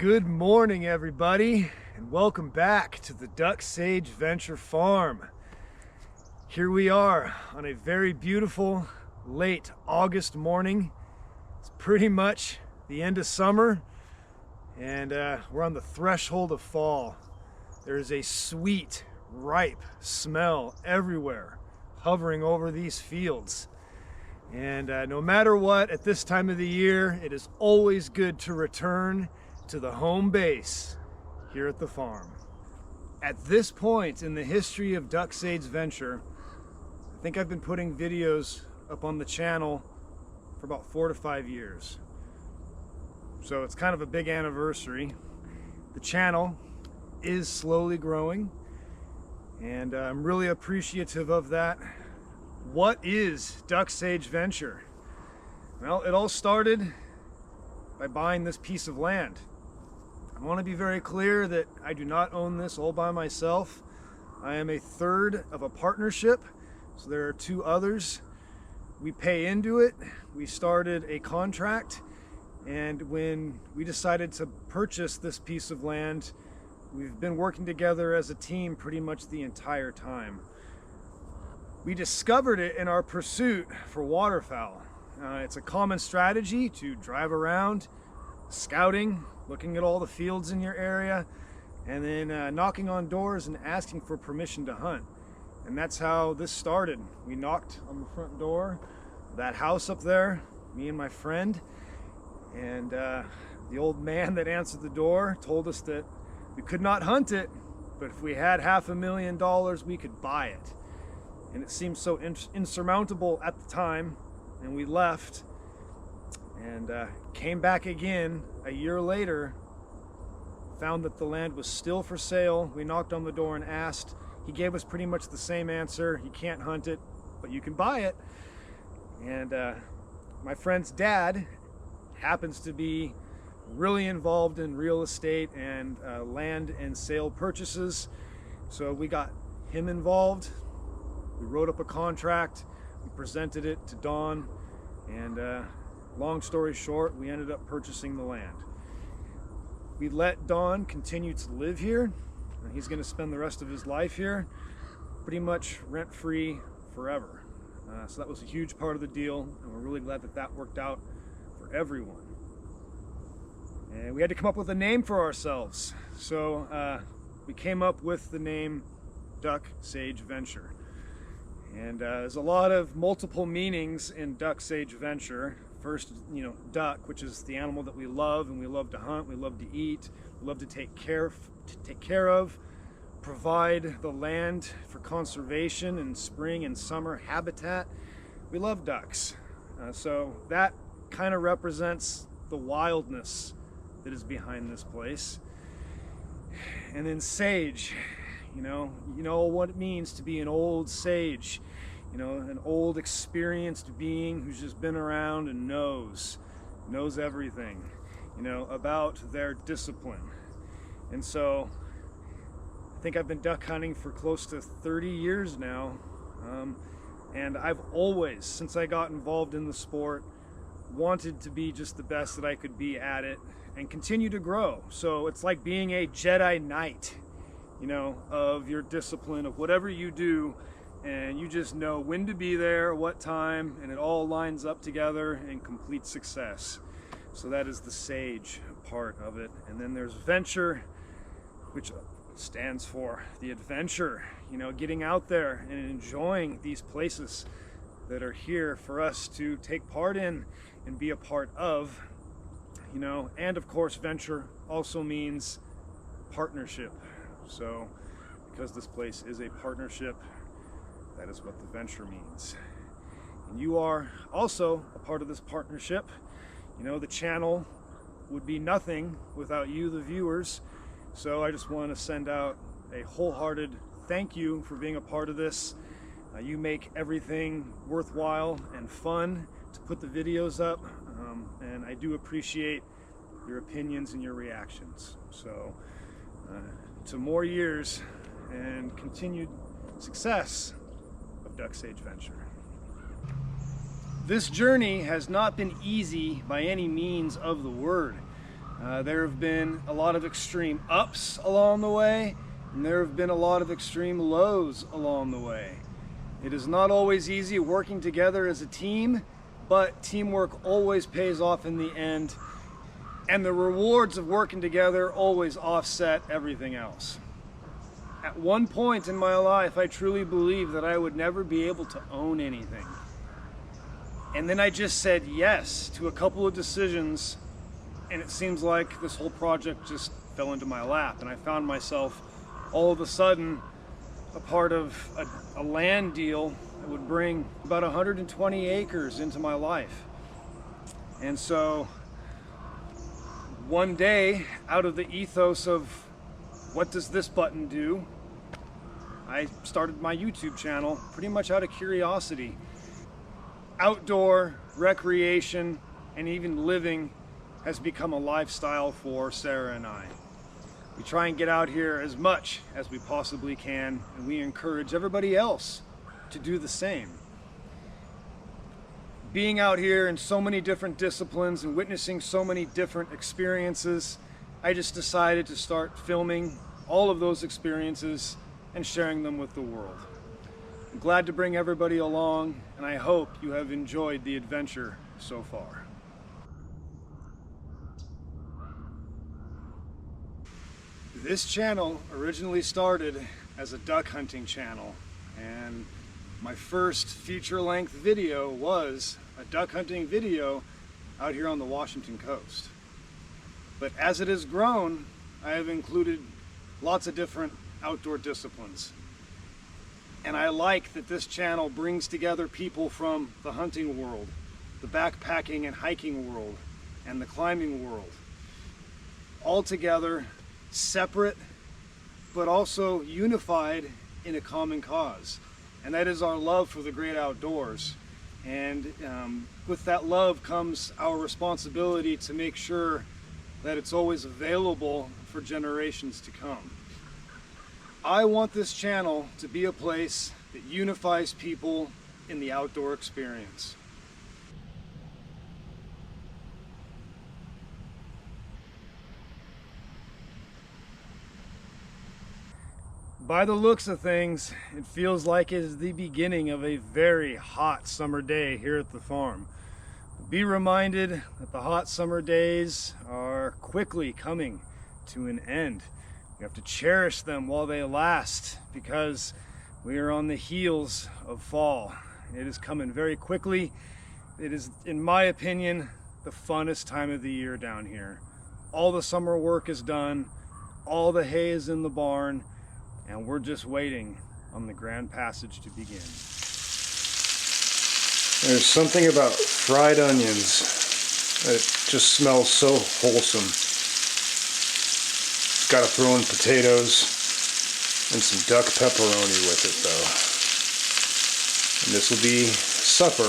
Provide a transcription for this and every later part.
Good morning, everybody, and welcome back to the DuckSage Venture Farm. Here we are on a very beautiful late August morning. It's pretty much the end of summer, and we're on the threshold of fall. There is a sweet, ripe smell everywhere, hovering over these fields. And no matter what, at this time of the year, it is always good to return to the home base here at the farm. At this point in the history of DuckSage Venture, I think I've been putting videos up on the channel for about 4 to 5 years. So it's kind of a big anniversary. The channel is slowly growing, and I'm really appreciative of that. What is DuckSage Venture? Well, it all started by buying this piece of land. I want to be very clear that I do not own this all by myself. I am a third of a partnership, so there are 2 others. We pay into it. We started a contract, and when we decided to purchase this piece of land, we've been working together as a team pretty much the entire time. We discovered it in our pursuit for waterfowl. It's a common strategy to drive around, scouting, looking at all the fields in your area, and then knocking on doors and asking for permission to hunt. And that's how this started. We knocked on the front door of that house up there, me and my friend, and the old man that answered the door told us that we could not hunt it, but if we had $500,000 we could buy it. And it seemed so insurmountable at the time, and we left and came back again a year later, found that the land was still for sale. We knocked on the door and asked. He gave us pretty much the same answer. You can't hunt it, but you can buy it. And my friend's dad happens to be really involved in real estate and land and sale purchases, so we got him involved. We wrote up a contract, we presented it to Don, and long story short, we ended up purchasing the land. We let Don continue to live here, and he's going to spend the rest of his life here, pretty much rent-free forever. So that was a huge part of the deal, and we're really glad that that worked out for everyone. And we had to come up with a name for ourselves, so we came up with the name DuckSage Venture. And there's a lot of multiple meanings in DuckSage Venture. First, duck, which is the animal that we love, and we love to hunt, we love to eat, we love to take care of, provide the land for conservation in spring and summer habitat. We love ducks. So that kind of represents the wildness that is behind this place. And then sage. You know what it means to be an old sage, an old experienced being who's just been around and knows everything, about their discipline. And so I think I've been duck hunting for close to 30 years now, and I've always, since I got involved in the sport, wanted to be just the best that I could be at it and continue to grow. So it's like being a Jedi Knight, of your discipline, of whatever you do, and you just know when to be there, what time, and it all lines up together in complete success. So that is the sage part of it. And then there's venture, which stands for the adventure, getting out there and enjoying these places that are here for us to take part in and be a part of, and of course venture also means partnership. So, because this place is a partnership, that is what the venture means. And you are also a part of this partnership. The channel would be nothing without you, the viewers. So I just want to send out a wholehearted thank you for being a part of this. You make everything worthwhile and fun to put the videos up, and I do appreciate your opinions and your reactions. So, to more years and continued success of DuckSage Venture. This journey has not been easy by any means of the word. There have been a lot of extreme ups along the way, and there have been a lot of extreme lows along the way. It is not always easy working together as a team, but teamwork always pays off in the end, and the rewards of working together always offset everything else. At one point in my life, I truly believed that I would never be able to own anything. And then I just said yes to a couple of decisions, and it seems like this whole project just fell into my lap, and I found myself all of a sudden a part of a land deal that would bring about 120 acres into my life. And so one day, out of the ethos of what does this button do, I started my YouTube channel pretty much out of curiosity. Outdoor recreation and even living has become a lifestyle for Sarah and I. We try and get out here as much as we possibly can, and we encourage everybody else to do the same. Being out here in so many different disciplines and witnessing so many different experiences, I just decided to start filming all of those experiences and sharing them with the world. I'm glad to bring everybody along, and I hope you have enjoyed the adventure so far. This channel originally started as a duck hunting channel, and my first feature-length video was a duck hunting video out here on the Washington coast. But as it has grown, I have included lots of different outdoor disciplines. And I like that this channel brings together people from the hunting world, the backpacking and hiking world, and the climbing world, all together, separate, but also unified in a common cause. And that is our love for the great outdoors. And with that love comes our responsibility to make sure that it's always available for generations to come. I want this channel to be a place that unifies people in the outdoor experience. By the looks of things, it feels like it is the beginning of a very hot summer day here at the farm. Be reminded that the hot summer days are quickly coming to an end. We have to cherish them while they last, because we are on the heels of fall. It is coming very quickly. It is, in my opinion, the funnest time of the year down here. All the summer work is done, all the hay is in the barn, and we're just waiting on the grand passage to begin. There's something about fried onions that just smells so wholesome. Gotta throw in potatoes and some duck pepperoni with it though. And this will be supper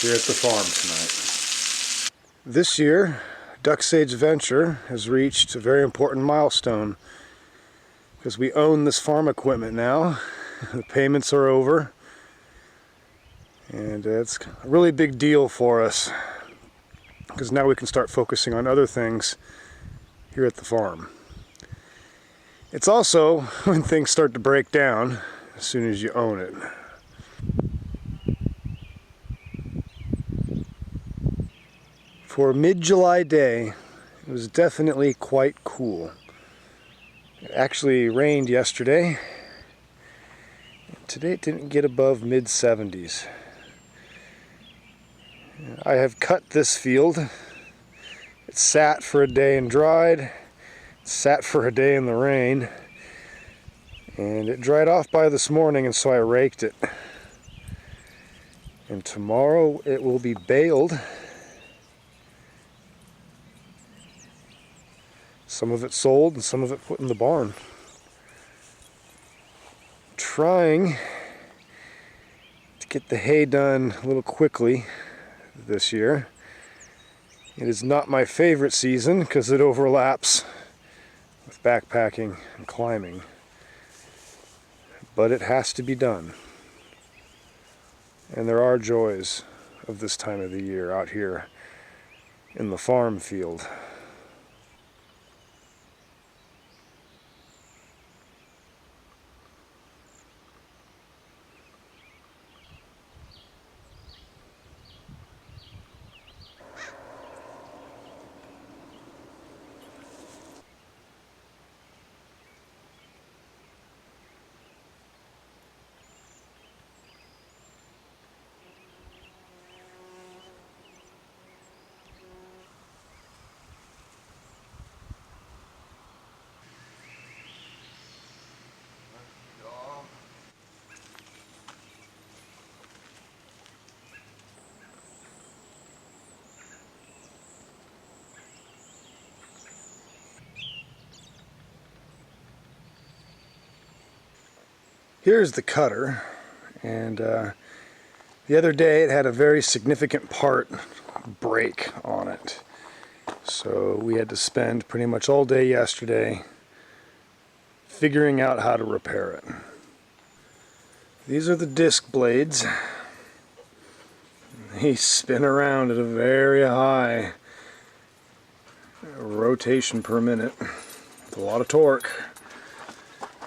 here at the farm tonight. This year, DuckSage Venture has reached a very important milestone, because we own this farm equipment now. The payments are over, and it's a really big deal for us, because now we can start focusing on other things here at the farm. It's also when things start to break down as soon as you own it. For a mid-July day, it was definitely quite cool. It actually rained yesterday. Today it didn't get above mid-70s. I have cut this field. It sat for a day and dried. It sat for a day in the rain. And it dried off by this morning, and so I raked it. And tomorrow it will be baled. Some of it sold and some of it put in the barn. Trying to get the hay done a little quickly this year. It is not my favorite season because it overlaps with backpacking and climbing. But it has to be done. And there are joys of this time of the year out here in the farm field. Here's the cutter, and the other day it had a very significant part break on it. So we had to spend pretty much all day yesterday figuring out how to repair it. These are the disc blades. They spin around at a very high rotation per minute with a lot of torque.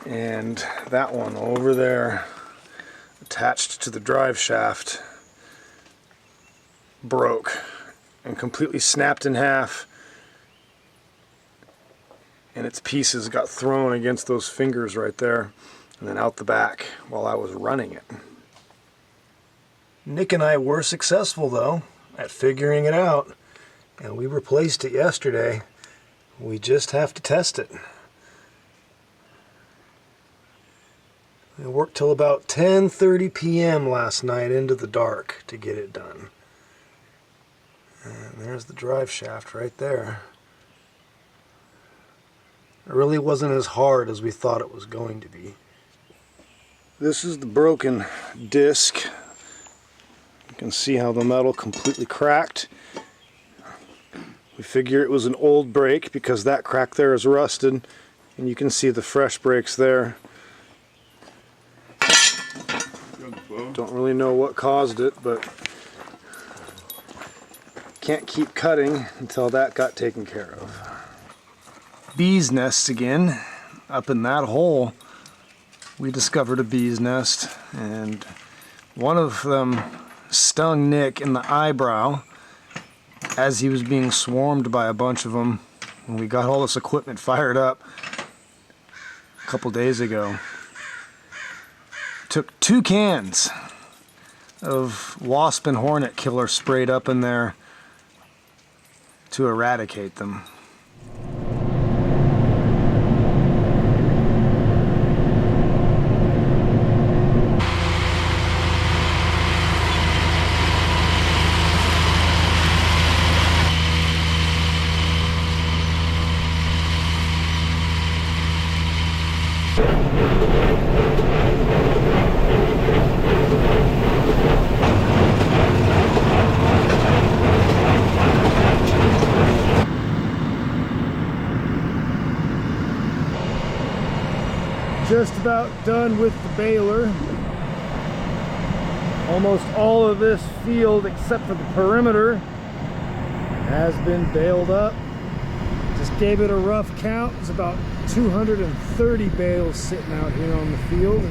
And that one over there, attached to the drive shaft, broke and completely snapped in half, and its pieces got thrown against those fingers right there and then out the back while I was running it. Nick and I were successful though at figuring it out, and we replaced it yesterday. We just have to test it. We worked till about 10:30 p.m. last night into the dark to get it done. And there's the drive shaft right there. It really wasn't as hard as we thought it was going to be. This is the broken disc. You can see how the metal completely cracked. We figure it was an old brake because that crack there is rusted, and you can see the fresh brakes there. Don't really know what caused it, but can't keep cutting until that got taken care of. Bees nests again. Up in that hole we discovered a bee's nest, and one of them stung Nick in the eyebrow as he was being swarmed by a bunch of them when we got all this equipment fired up a couple days ago. Took 2 cans of wasp and hornet killer sprayed up in there to eradicate them. Just about done with the baler. Almost all of this field, except for the perimeter, has been baled up. Just gave it a rough count. It's about 230 bales sitting out here on the field.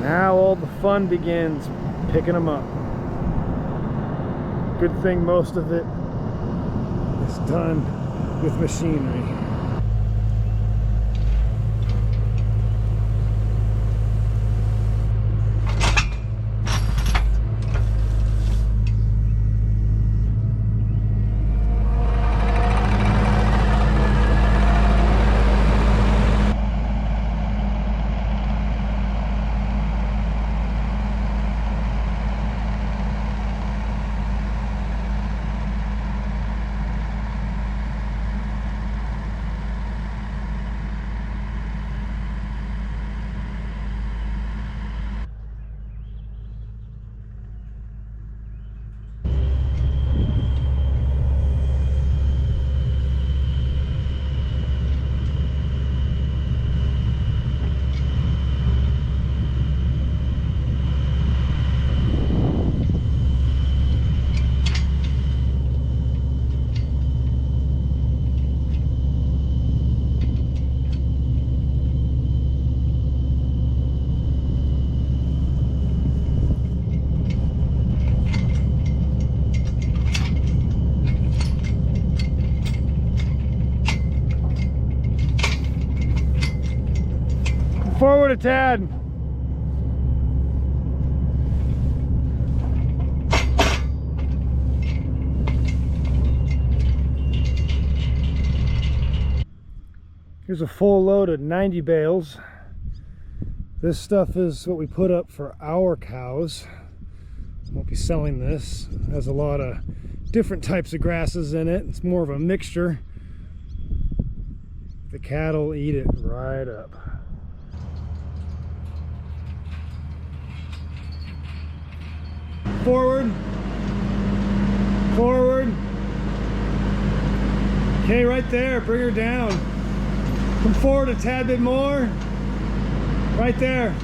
Now all the fun begins, picking them up. Good thing most of it is done with machinery. Forward a tad. Here's a full load of 90 bales. This stuff is what we put up for our cows. Won't be selling this. It has a lot of different types of grasses in it. It's more of a mixture. The cattle eat it right up. Forward. Forward. Okay, right there, bring her down. Come forward a tad bit more. Right there.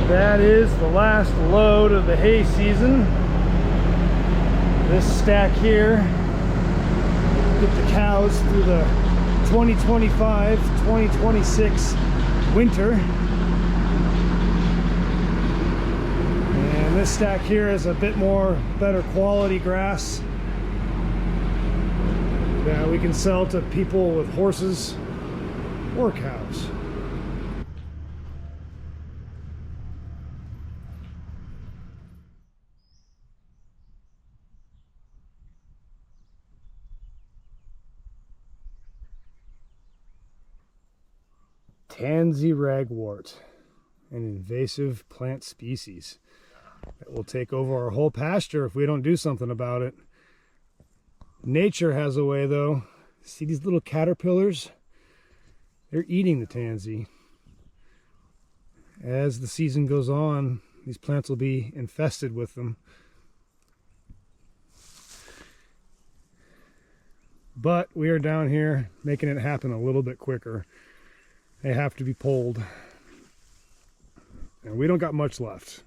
That is the last load of the hay season. This stack here, get the cows through the 2025-2026 winter. And this stack here is a bit more better quality grass that we can sell to people with horses or cows. Tansy ragwort, an invasive plant species that will take over our whole pasture if we don't do something about it. Nature has a way though. See these little caterpillars? They're eating the tansy. As the season goes on, these plants will be infested with them. But we are down here making it happen a little bit quicker. They have to be pulled. And we don't got much left.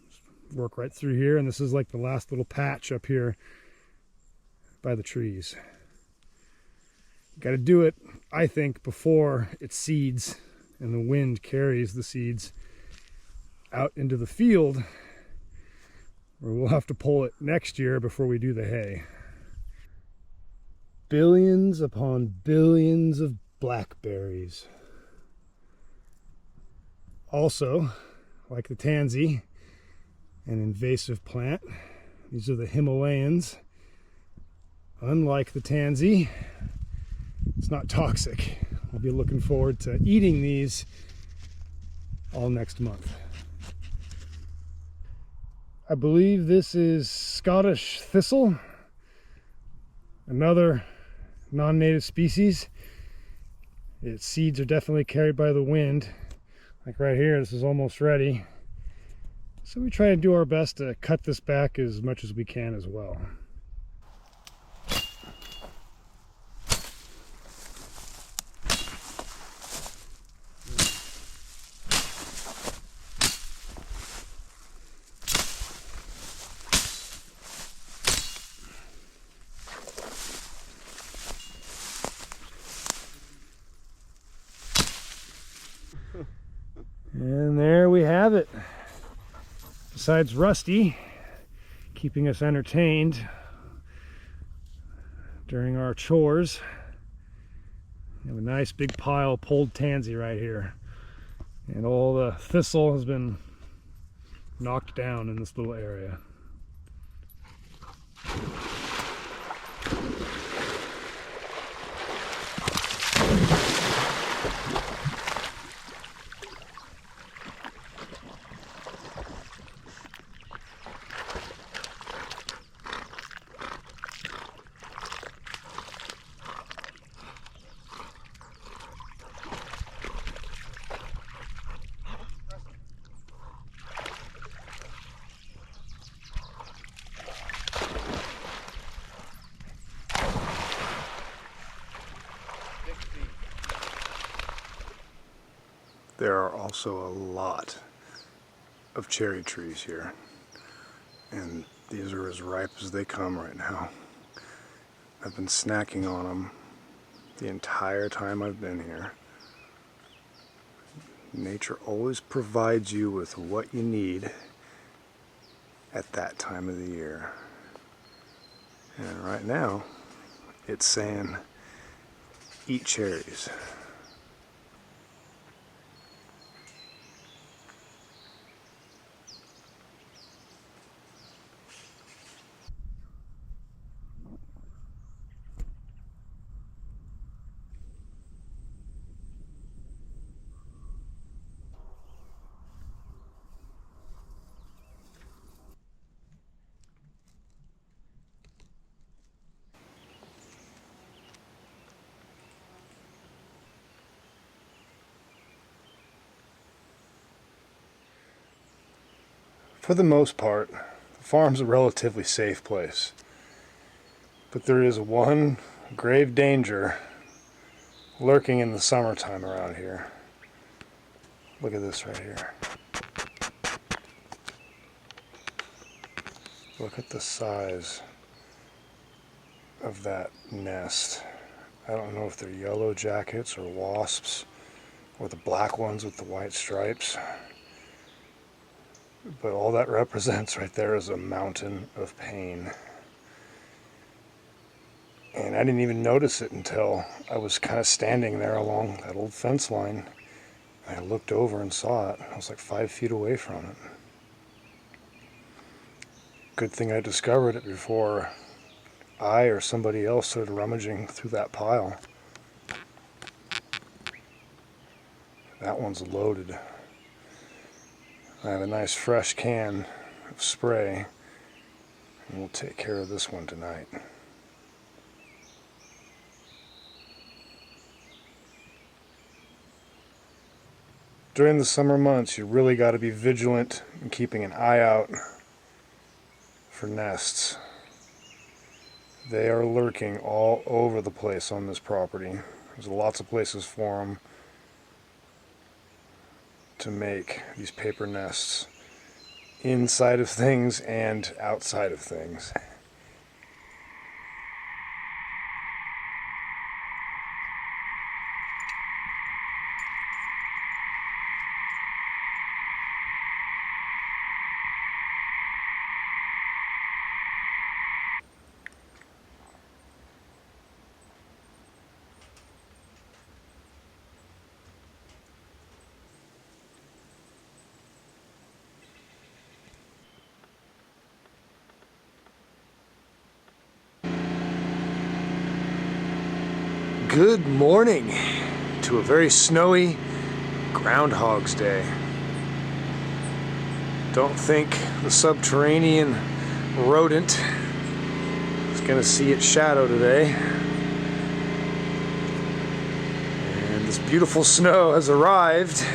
Just work right through here, and this is like the last little patch up here by the trees. Got to do it, I think, before it seeds and the wind carries the seeds out into the field, where we'll have to pull it next year before we do the hay. Billions upon billions of blackberries. Also, like the tansy, an invasive plant. These are the Himalayans. Unlike the tansy, it's not toxic. I'll be looking forward to eating these all next month. I believe this is Scottish thistle, another non-native species. Its seeds are definitely carried by the wind. Like right here, this is almost ready. So we try to do our best to cut this back as much as we can as well. And there we have it. Besides Rusty keeping us entertained during our chores, we have a nice big pile of pulled tansy right here. And all the thistle has been knocked down in this little area. There are also a lot of cherry trees here, and these are as ripe as they come right now. I've been snacking on them the entire time I've been here. Nature always provides you with what you need at that time of the year. And right now, it's saying, eat cherries. For the most part, the farm's a relatively safe place. But there is one grave danger lurking in the summertime around here. Look at this right here. Look at the size of that nest. I don't know if they're yellow jackets or wasps or the black ones with the white stripes. But all that represents right there is a mountain of pain. And I didn't even notice it until I was kind of standing there along that old fence line. I looked over and saw it. I was like 5 feet away from it. Good thing I discovered it before I or somebody else started rummaging through that pile. That one's loaded. I have a nice fresh can of spray, and we'll take care of this one tonight. During the summer months, you really got to be vigilant in keeping an eye out for nests. They are lurking all over the place on this property. There's lots of places for them to make these paper nests inside of things and outside of things. Good morning to a very snowy Groundhog's Day. Don't think the subterranean rodent is going to see its shadow today. And this beautiful snow has arrived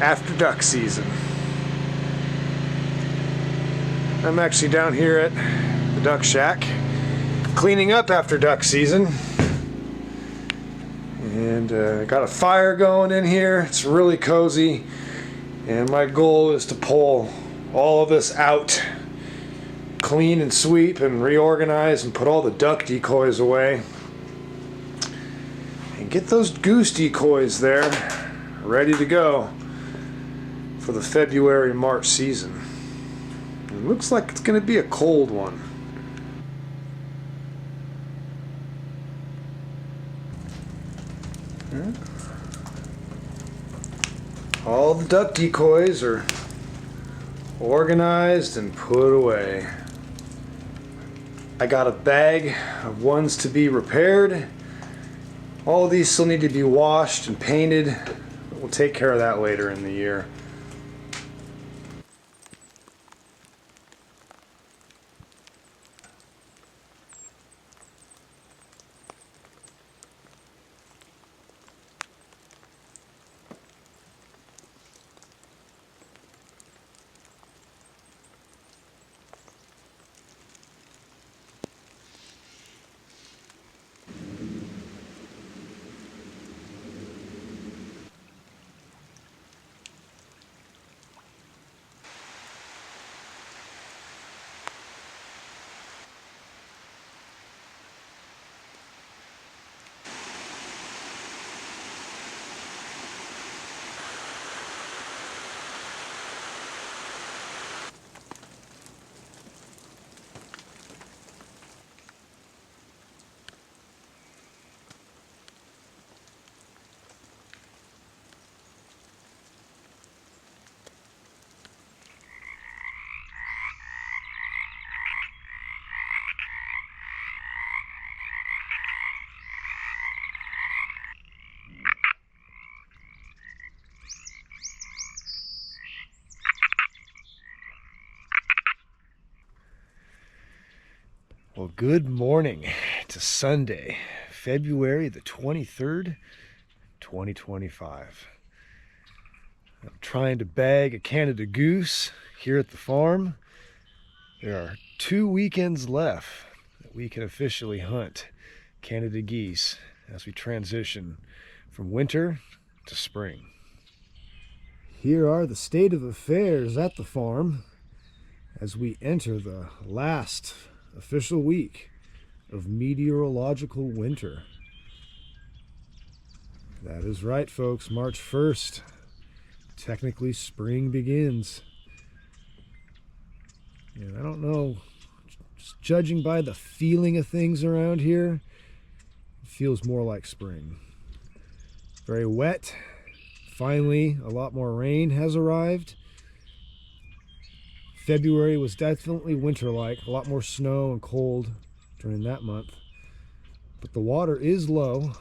after duck season. I'm actually down here at the duck shack cleaning up after duck season. And got a fire going in here. It's really cozy. And my goal is to pull all of this out, clean and sweep and reorganize and put all the duck decoys away. And get those goose decoys there ready to go for the February-March season. It looks like it's going to be a cold one. All the duck decoys are organized and put away. I got a bag of ones to be repaired. All of these still need to be washed and painted. We'll take care of that later in the year. Well, good morning. It's a Sunday, February the 23rd, 2025. I'm trying to bag a Canada goose here at the farm. There are 2 weekends left that we can officially hunt Canada geese as we transition from winter to spring. Here are the state of affairs at the farm as we enter the last official week of meteorological winter. That is right, folks. March 1st, technically spring begins. And I don't know, just judging by the feeling of things around here, it feels more like spring. Very wet. Finally, a lot more rain has arrived. February was definitely winter-like, a lot more snow and cold during that month. But the water is low.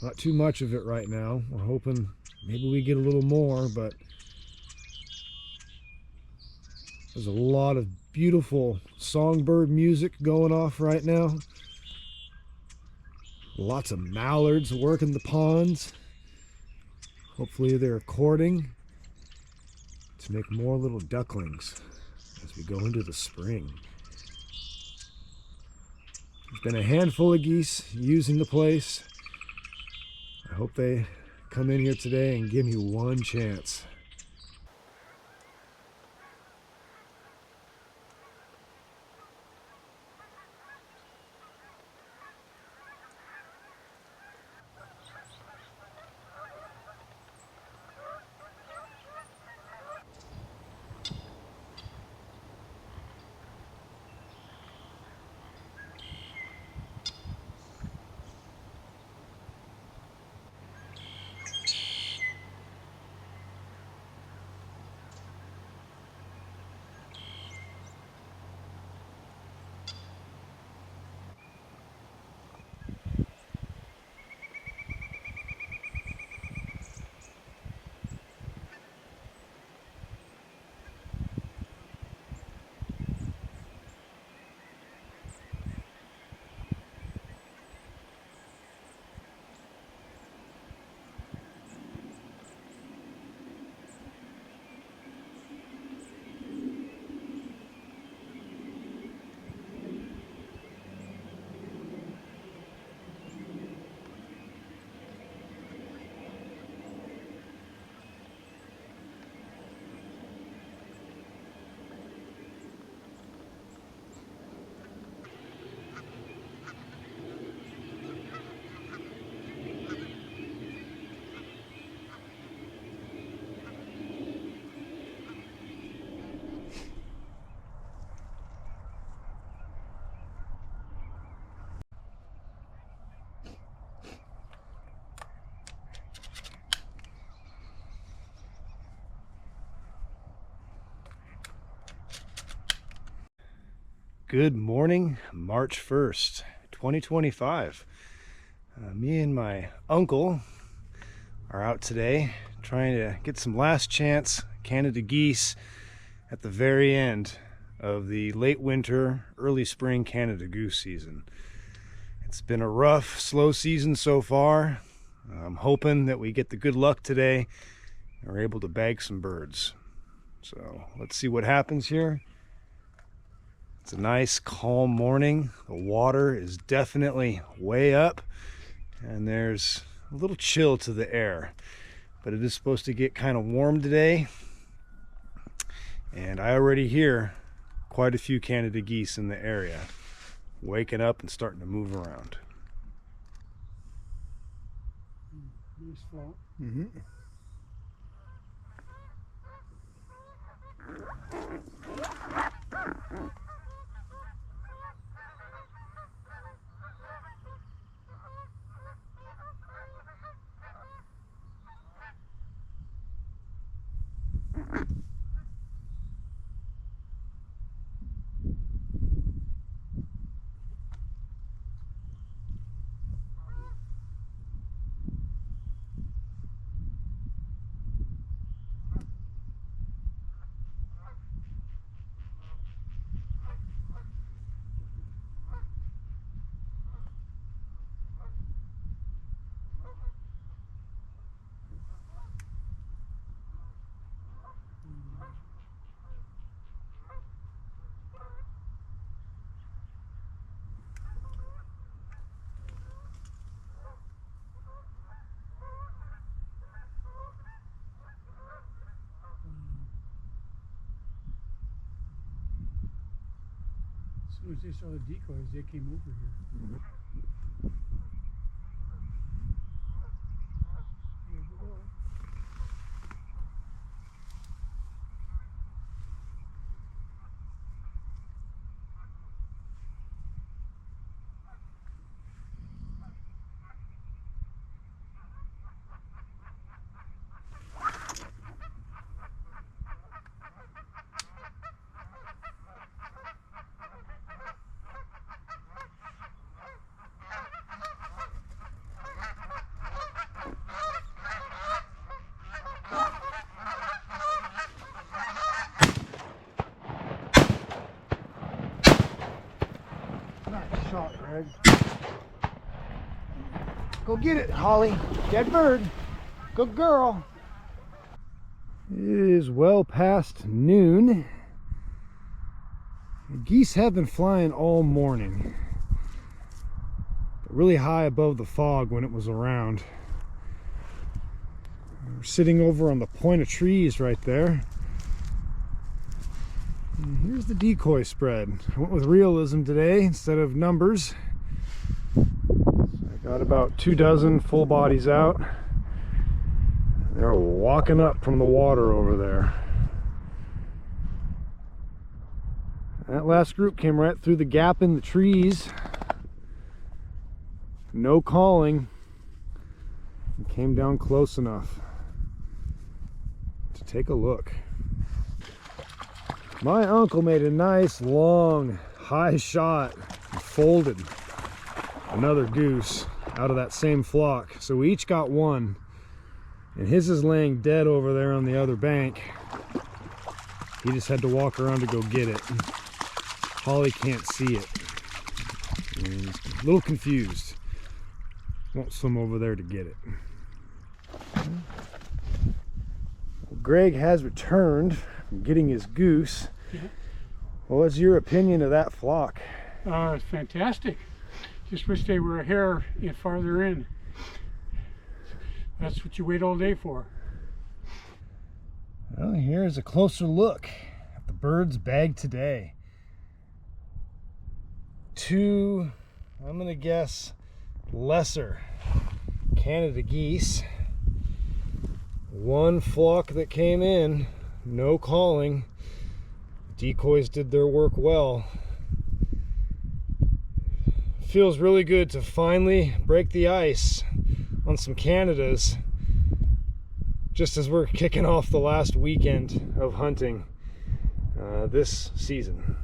Not too much of it right now. We're hoping maybe we get a little more, but there's a lot of beautiful songbird music going off right now. Lots of mallards working the ponds. Hopefully they're courting to make more little ducklings as we go into the spring. There's been a handful of geese using the place. I hope they come in here today and give me one chance. Good morning, March 1st, 2025. Me and my uncle are out today trying to get some last chance Canada geese at the very end of the late winter, early spring Canada goose season. It's been a rough, slow season so far. I'm hoping that we get the good luck today and we're able to bag some birds. So let's see what happens here. It's a nice, calm morning. The water is definitely way up, and there's a little chill to the air. But it is supposed to get kind of warm today, and I already hear quite a few Canada geese in the area waking up and starting to move around. Nice fall. Mm-hmm. soon as they saw the decoys, they came over here. Nice shot, Greg. Go get it, Holly. Dead bird. Good girl. It is well past noon. The geese have been flying all morning, but really high above the fog when it was around. We're sitting over on the point of trees right there. And here's the decoy spread. I went with realism today instead of numbers. I got about 2 dozen full bodies out. They're walking up from the water over there. That last group came right through the gap in the trees. No calling. And came down close enough to take a look. My uncle made a nice long high shot and folded another goose out of that same flock. So we each got one. And his is laying dead over there on the other bank. He just had to walk around to go get it. Holly can't see it. And he's a little confused. Won't swim over there to get it. Well, Greg has returned from getting his goose. Yeah. Well, what's your opinion of that flock? It's fantastic. Just wish they were a hair farther in. That's what you wait all day for. Well, here's a closer look at the birds bagged today. 2, I'm gonna guess, lesser Canada geese. 1 flock that came in, no calling. Decoys did their work well. Feels really good to finally break the ice on some Canadas just as we're kicking off the last weekend of hunting this season.